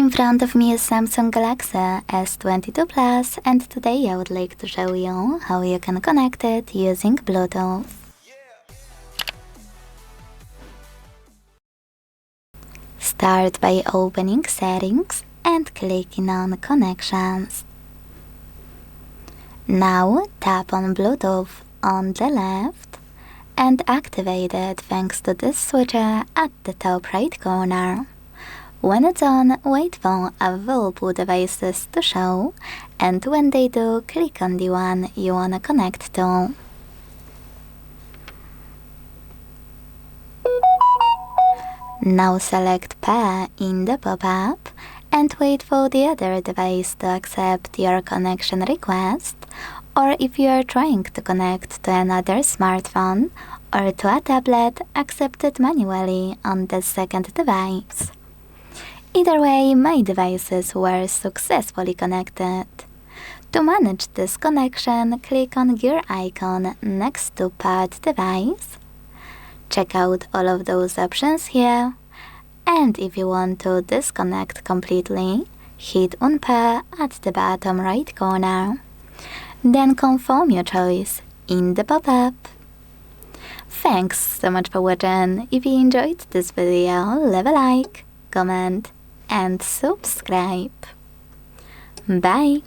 In front of me is Samsung Galaxy S22 Plus, and today I would like to show you how you can connect it using Bluetooth. Start by opening Settings and clicking on Connections. Now tap on Bluetooth on the left and activate it thanks to this switcher at the top right corner. When it's on, wait for available devices to show, and when they do, click on the one you wanna connect to. Now select Pair in the pop-up and wait for the other device to accept your connection request, or if you are trying to connect to another smartphone or to a tablet, accept it manually on the second device. Either way, my devices were successfully connected. To manage this connection, click on gear icon next to paired device. Check out all of those options here. And if you want to disconnect completely, hit unpair at the bottom right corner. Then confirm your choice in the pop-up. Thanks so much for watching. If you enjoyed this video, leave a like, comment, and subscribe. Bye!